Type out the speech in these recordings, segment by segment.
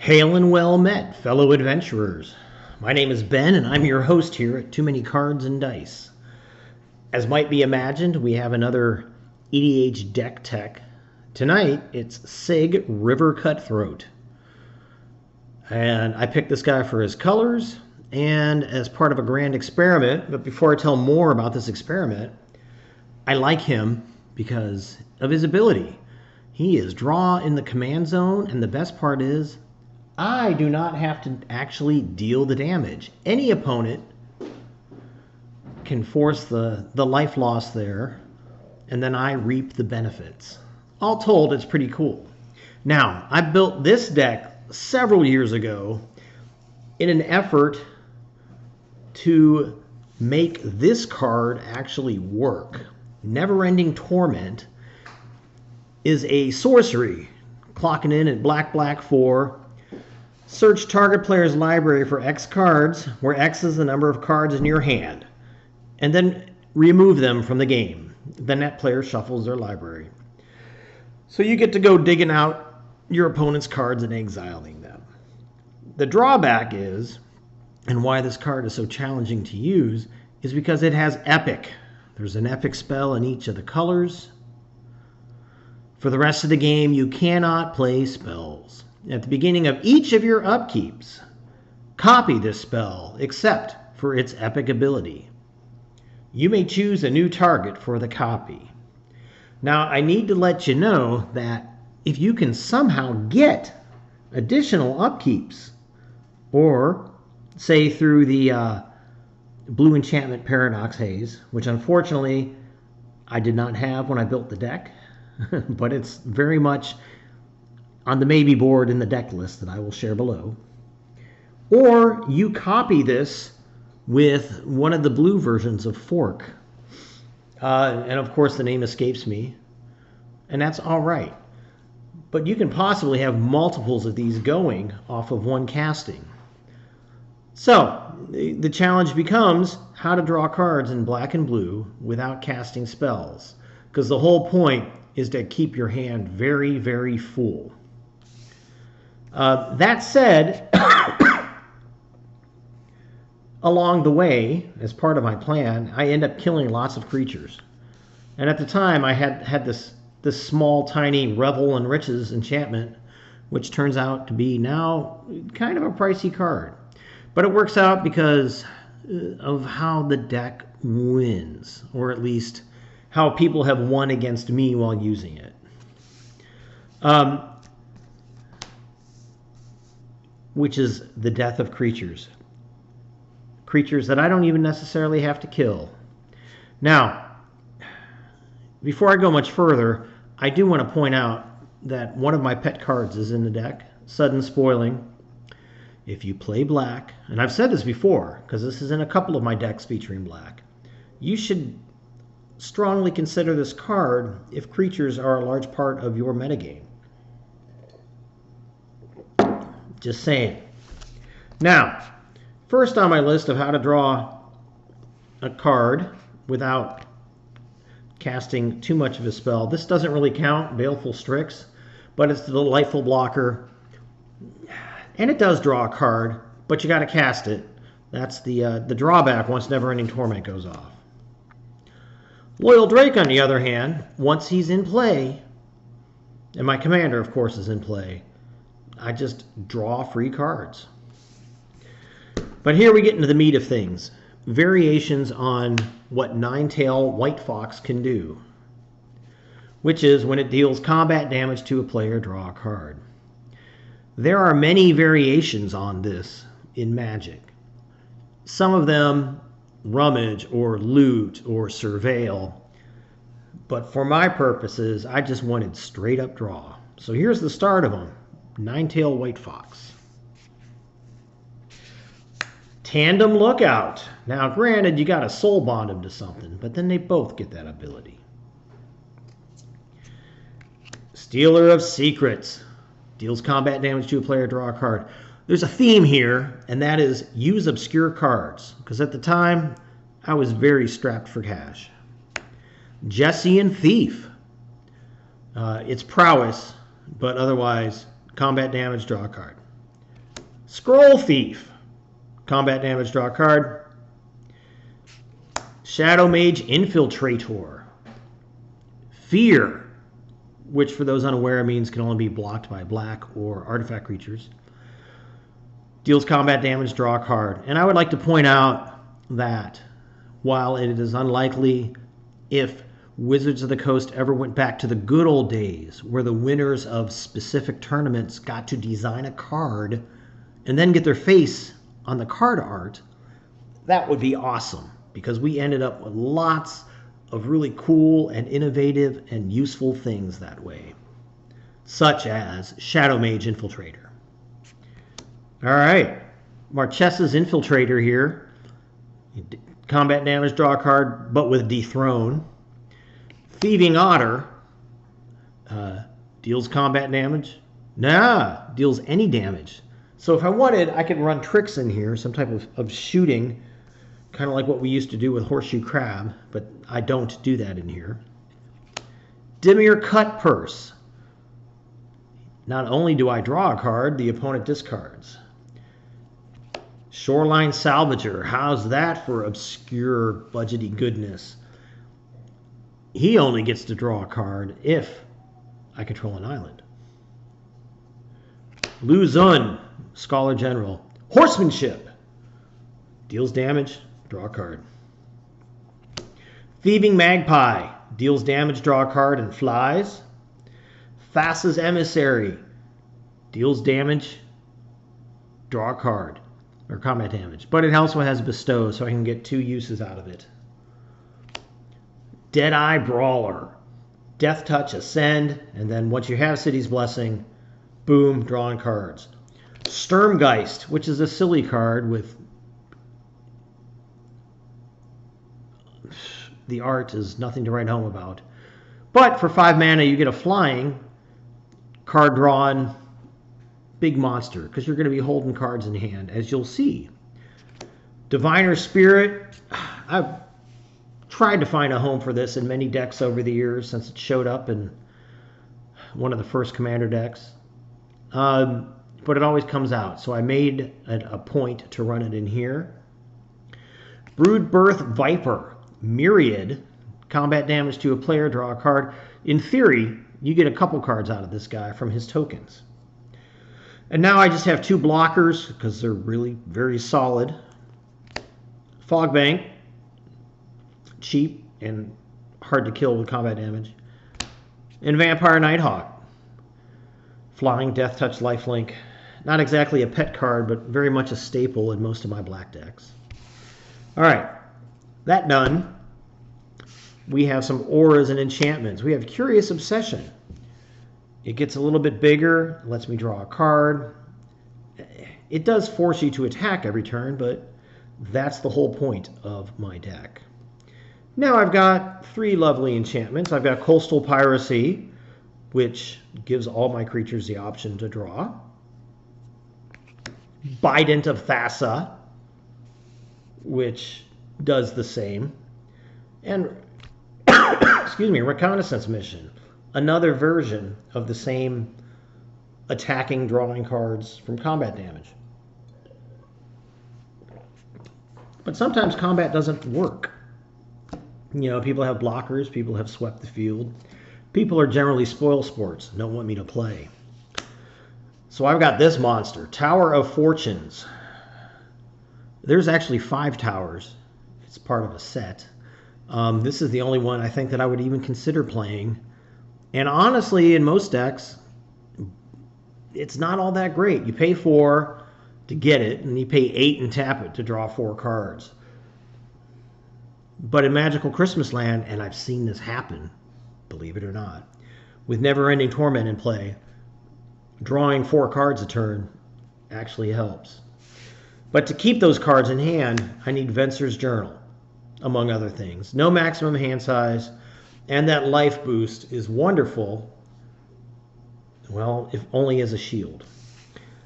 Hail and well met, fellow adventurers. My name is Ben, and I'm your host here at Too Many Cards and Dice. As might be imagined, we have another EDH deck tech. Tonight, it's Sygg River Cutthroat. And I picked this guy for his colors and as part of a grand experiment. But before I tell more about this experiment, I like him because of his ability. He is draw in the command zone, and the best part is I do not have to actually deal the damage. Any opponent can force the life loss there, and then I reap the benefits. All told, it's pretty cool. Now, I built this deck several years ago in an effort to make this card actually work. Neverending Torment is a sorcery, clocking in at black 4. Search target player's library for X cards, where X is the number of cards in your hand, and then remove them from the game. Then that player shuffles their library. So you get to go digging out your opponent's cards and exiling them. The drawback is, and why this card is so challenging to use, is because it has epic. There's an epic spell in each of the colors. For the rest of the game, you cannot play spells. At the beginning of each of your upkeeps, copy this spell, except for its epic ability. You may choose a new target for the copy. Now, I need to let you know that if you can somehow get additional upkeeps, or say through the Blue Enchantment Paradox Haze, which unfortunately I did not have when I built the deck, but it's very much on the maybe board in the deck list that I will share below. Or you copy this with one of the blue versions of Fork. And of course the name escapes me. And that's all right. But you can possibly have multiples of these going off of one casting. So the challenge becomes how to draw cards in black and blue without casting spells. Because the whole point is to keep your hand very, very full. That said, along the way, as part of my plan, I end up killing lots of creatures. And at the time, I had this small, tiny Revel and Riches enchantment, which turns out to be now kind of a pricey card. But it works out because of how the deck wins, or at least how people have won against me while using it. Which is the death of creatures. Creatures that I don't even necessarily have to kill. Now, before I go much further, I do want to point out that one of my pet cards is in the deck, Sudden Spoiling. If you play black, and I've said this before, because this is in a couple of my decks featuring black, you should strongly consider this card if creatures are a large part of your metagame. Just saying. Now, first on my list of how to draw a card without casting too much of a spell. This doesn't really count, Baleful Strix, but it's the Delightful Blocker. And it does draw a card, but you got to cast it. That's the drawback once Neverending Torment goes off. Loyal Drake, on the other hand, once he's in play, and my commander, of course, is in play, I just draw free cards. But here we get into the meat of things. Variations on what Nine-Tail White Fox can do, which is when it deals combat damage to a player, draw a card. There are many variations on this in Magic. Some of them rummage or loot or surveil. But for my purposes, I just wanted straight up draw. So here's the start of them. Nine-Tail White Fox. Tandem Lookout. Now, granted, you got to soul bond them to something, but then they both get that ability. Stealer of Secrets. Deals combat damage to a player, draw a card. There's a theme here, and that is use obscure cards, because at the time, I was very strapped for cash. Jessian Thief. It's prowess, but otherwise, combat damage, draw a card. Scroll Thief. Combat damage, draw a card. Shadow Mage Infiltrator. Fear, which for those unaware means can only be blocked by black or artifact creatures. Deals combat damage, draw a card. And I would like to point out that while it is unlikely if Wizards of the Coast ever went back to the good old days where the winners of specific tournaments got to design a card and then get their face on the card art, that would be awesome, because we ended up with lots of really cool and innovative and useful things that way, such as Shadow Mage Infiltrator. All right, Marchesa's Infiltrator here. Combat damage, draw a card, but with Dethrone. Thieving Otter deals combat damage. Deals any damage. So if I wanted, I could run tricks in here, some type of shooting, kind of like what we used to do with Horseshoe Crab, but I don't do that in here. Dimir Cut Purse. Not only do I draw a card, the opponent discards. Shoreline Salvager. How's that for obscure, budgety goodness? He only gets to draw a card if I control an island. Luzun, Scholar General. Horsemanship. Deals damage, draw a card. Thieving Magpie. Deals damage, draw a card, and flies. Thassa's Emissary. Deals damage, draw a card, or combat damage. But it also has Bestow, so I can get 2 uses out of it. Deadeye Brawler. Death Touch, Ascend, and then once you have City's Blessing, boom, drawing cards. Sturmgeist, which is a silly card with... the art is nothing to write home about. But for 5 mana, you get a flying, card drawn, big monster, because you're going to be holding cards in hand, as you'll see. Diviner Spirit. I've tried to find a home for this in many decks over the years since it showed up in one of the first Commander decks. But it always comes out, so I made a point to run it in here. Broodbirth Viper. Myriad. Combat damage to a player, draw a card. In theory, you get a couple cards out of this guy from his tokens. And now I just have 2 blockers because they're really very solid. Fogbank. Cheap and hard to kill with combat damage. And Vampire Nighthawk. Flying, Death Touch, Lifelink. Not exactly a pet card, but very much a staple in most of my black decks. Alright, that done. We have some auras and enchantments. We have Curious Obsession. It gets a little bit bigger, lets me draw a card. It does force you to attack every turn, but that's the whole point of my deck. Now I've got 3 lovely enchantments. I've got Coastal Piracy, which gives all my creatures the option to draw. Bident of Thassa, which does the same. And, excuse me, Reconnaissance Mission, another version of the same attacking, drawing cards from combat damage. But sometimes combat doesn't work. You know, people have blockers, people have swept the field. People are generally spoil sports, don't want me to play. So I've got this monster, Tower of Fortunes. There's actually 5 towers. It's part of a set. This is the only one I think that I would even consider playing. And honestly, in most decks, it's not all that great. You pay 4 to get it, and you pay 8 and tap it to draw 4 cards. But in Magical Christmas Land, and I've seen this happen, believe it or not, with Neverending Torment in play, drawing 4 cards a turn actually helps. But to keep those cards in hand, I need Venser's Journal, among other things. No maximum hand size, and that life boost is wonderful, well, if only as a shield.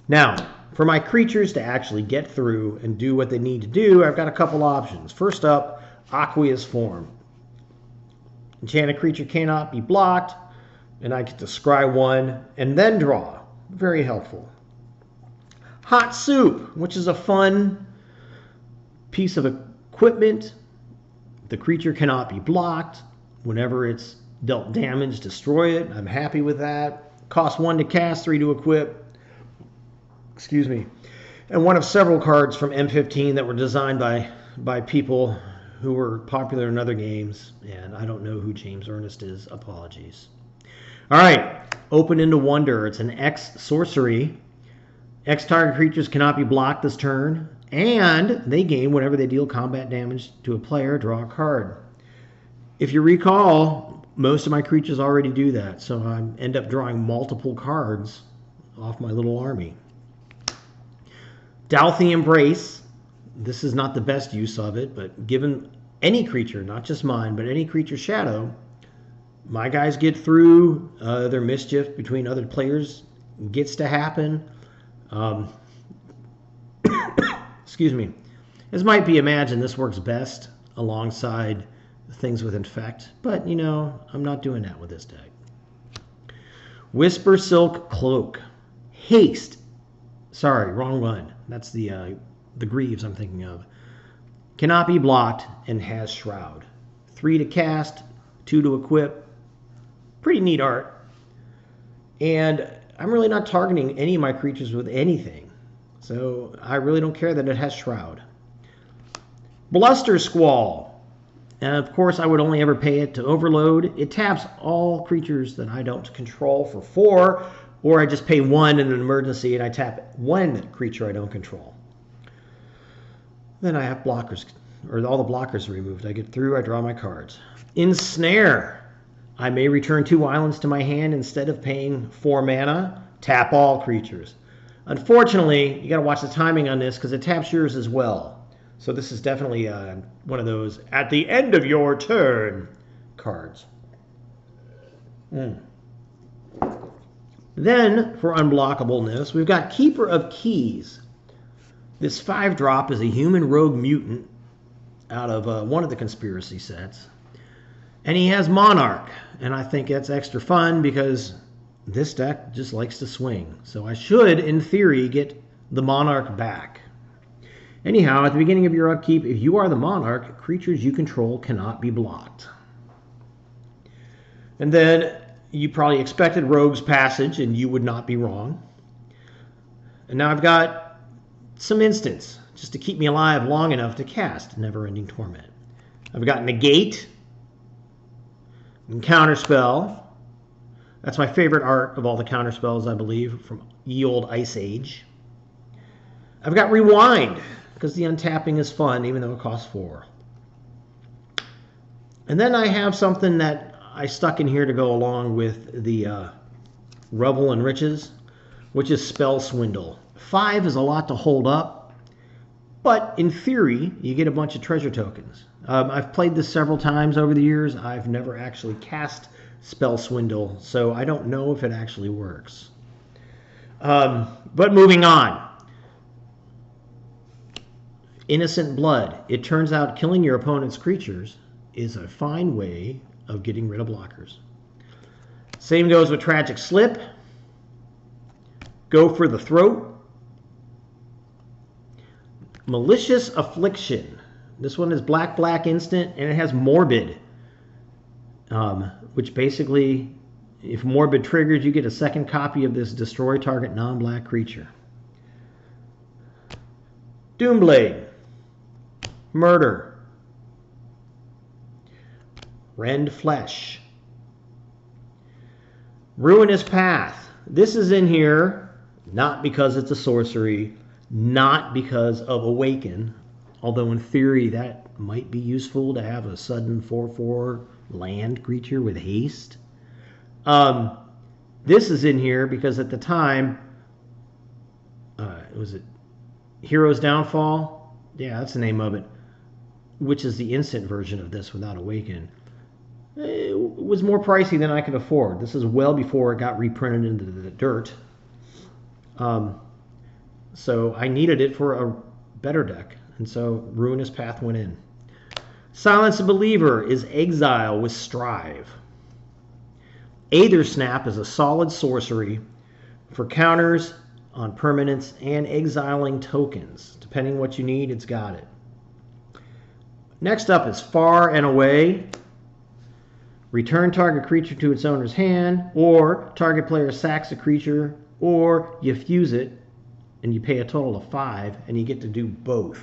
Now, for my creatures to actually get through and do what they need to do, I've got a couple options. First up, Aqueous Form. Enchanted creature cannot be blocked, and I get to scry 1 and then draw. Very helpful. Hot Soup, which is a fun piece of equipment. The creature cannot be blocked. Whenever it's dealt damage, destroy it. I'm happy with that. Costs 1 to cast, 3 to equip. Excuse me. And one of several cards from M15 that were designed by people who were popular in other games. And I don't know who James Ernest is. Apologies. All right. Open into Wonder. It's an X sorcery. X target creatures cannot be blocked this turn. And they gain whenever they deal combat damage to a player, draw a card. If you recall, most of my creatures already do that. So I end up drawing multiple cards off my little army. Dalthy Embrace. This is not the best use of it, but given any creature, not just mine, but any creature shadow, my guys get through. Their mischief between other players gets to happen. Excuse me. As might be imagined, this works best alongside things with Infect, but you know, I'm not doing that with this deck. Whisper Silk Cloak. Haste. Sorry, wrong one. That's the Greaves I'm thinking of. Cannot be blocked and has Shroud. 3 to cast, 2 to equip. Pretty neat art. And I'm really not targeting any of my creatures with anything. So I really don't care that it has Shroud. Bluster Squall. And of course, I would only ever pay it to overload. It taps all creatures that I don't control for 4, or I just pay 1 in an emergency and I tap 1 creature I don't control. Then I have blockers, or all the blockers are removed. I get through, I draw my cards. Ensnare. I may return 2 islands to my hand instead of paying 4 mana. Tap all creatures. Unfortunately, you got to watch the timing on this because it taps yours as well. So this is definitely one of those at the end of your turn cards. Then, for unblockableness, we've got Keeper of Keys. This 5-drop is a human rogue mutant out of one of the conspiracy sets. And he has Monarch. And I think that's extra fun because this deck just likes to swing. So I should, in theory, get the Monarch back. Anyhow, at the beginning of your upkeep, if you are the Monarch, creatures you control cannot be blocked. And then you probably expected Rogue's Passage, and you would not be wrong. And now I've got some instants, just to keep me alive long enough to cast Neverending Torment. I've got Negate, and Counterspell. That's my favorite art of all the counterspells, I believe, from ye olde Ice Age. I've got Rewind, because the untapping is fun, even though it costs 4. And then I have something that I stuck in here to go along with the Revel and Riches, which is Spell Swindle. 5 is a lot to hold up, but in theory, you get a bunch of treasure tokens. I've played this several times over the years. I've never actually cast Spell Swindle, so I don't know if it actually works. But moving on. Innocent Blood. It turns out killing your opponent's creatures is a fine way of getting rid of blockers. Same goes with Tragic Slip. Go for the Throat. Malicious Affliction. This one is black instant, and it has Morbid. Which basically, if Morbid triggers, you get a second copy of this destroy target non-black creature. Doomblade. Murder. Rend Flesh. Ruinous Path. This is in here not because it's a sorcery, not because of Awaken, although in theory that might be useful to have a sudden 4/4 land creature with haste. This is in here because at the time, was it Hero's Downfall? Yeah, that's the name of it, which is the instant version of this without Awaken. It was more pricey than I could afford. This is well before it got reprinted into the dirt. So I needed it for a better deck, and so Ruinous Path went in. Silence a Believer is Exile with Strive. Aether Snap is a solid sorcery. For counters, on permanents and exiling tokens. Depending what you need, it's got it. Next up is Far and Away. Return target creature to its owner's hand, or target player sacks a creature, or you fuse it and you pay a total of 5 and you get to do both.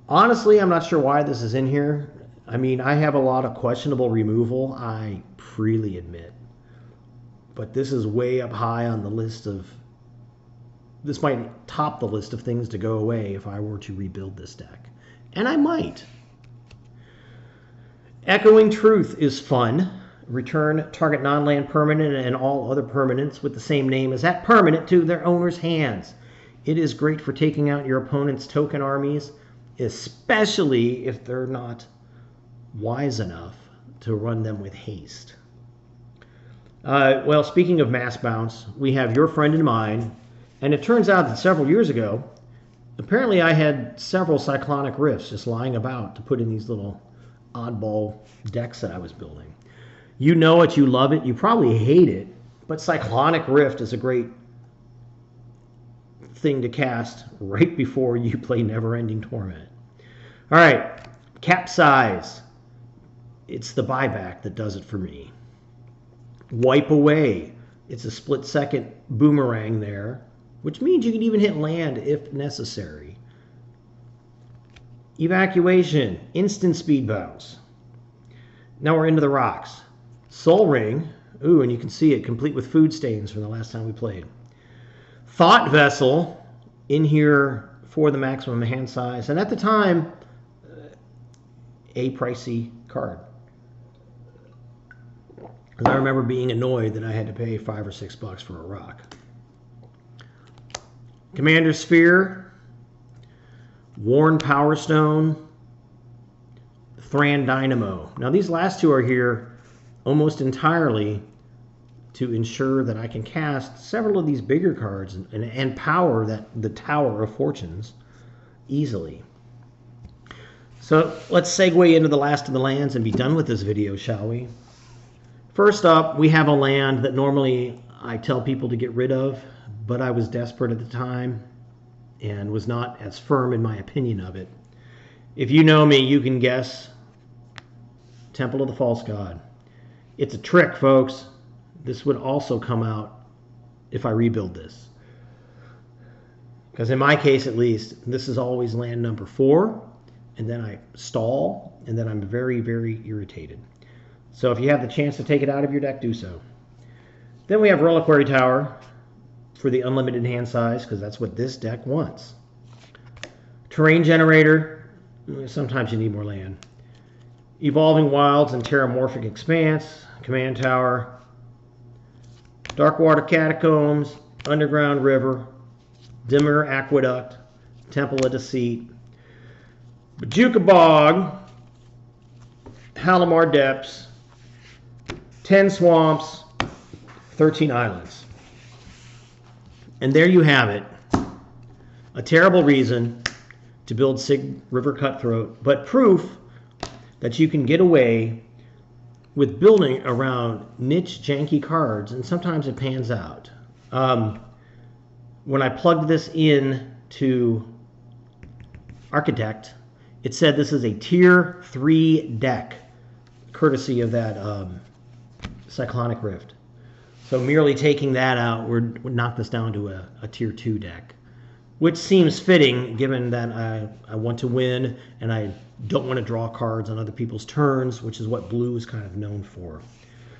Honestly, I'm not sure why this is in here. I mean, I have a lot of questionable removal, I freely admit. But this is way up high on the list of... This might top the list of things to go away if I were to rebuild this deck. And I might. Echoing Truth is fun. Return target non-land permanent and all other permanents with the same name as that permanent to their owner's hands. It is great for taking out your opponent's token armies, especially if they're not wise enough to run them with haste. Well, speaking of mass bounce, we have Your Friend and Mine, and it turns out that several years ago, apparently I had several Cyclonic Rifts just lying about to put in these little oddball decks that I was building. You know it, you love it, you probably hate it, but Cyclonic Rift is a great thing to cast right before you play Neverending Torment. All right, Capsize. It's the buyback that does it for me. Wipe Away. It's a split-second boomerang there, which means you can even hit land if necessary. Evacuation. Instant speed bounce. Now we're into the rocks. Soul Ring. Ooh, and you can see it complete with food stains from the last time we played. Thought Vessel. In here for the maximum hand size. And at the time, a pricey card. Because I remember being annoyed that I had to pay $5 or $6 for a rock. Commander Sphere, Worn Power Stone, Thran Dynamo. Now these last two are here almost entirely to ensure that I can cast several of these bigger cards and power the Tower of Fortunes easily. So let's segue into the last of the lands and be done with this video, shall we? First up, we have a land that normally I tell people to get rid of, but I was desperate at the time and was not as firm in my opinion of it. If you know me, you can guess Temple of the False God. It's a trick, folks. This would also come out if I rebuild this. Because in my case, at least, this is always land number 4, and then I stall, and then I'm very, very irritated. So if you have the chance to take it out of your deck, do so. Then we have Reliquary Tower for the unlimited hand size, because that's what this deck wants. Terrain Generator. Sometimes you need more land. Evolving Wilds and Terramorphic Expanse. Command Tower. Darkwater Catacombs. Underground River. Dimmer Aqueduct. Temple of Deceit. Bajuka Bog. Halimar Depths. 10 Swamps, 13 Islands. And there you have it. A terrible reason to build Sygg River Cutthroat, but proof that you can get away with building around niche, janky cards, and sometimes it pans out. When I plugged this in to Architect, it said this is a Tier 3 deck, courtesy of that Cyclonic Rift. So merely taking that out would knock this down to a Tier 2 deck, which seems fitting given that I want to win and I don't want to draw cards on other people's turns, which is what blue is kind of known for.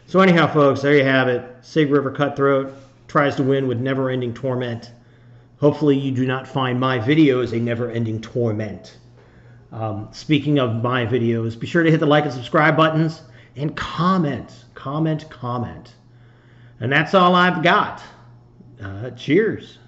So anyhow, folks, there you have it. Sygg River Cutthroat tries to win with Neverending Torment. Hopefully you do not find my videos a never-ending torment. Speaking of my videos, be sure to hit the like and subscribe buttons and comment. And that's all I've got. Cheers.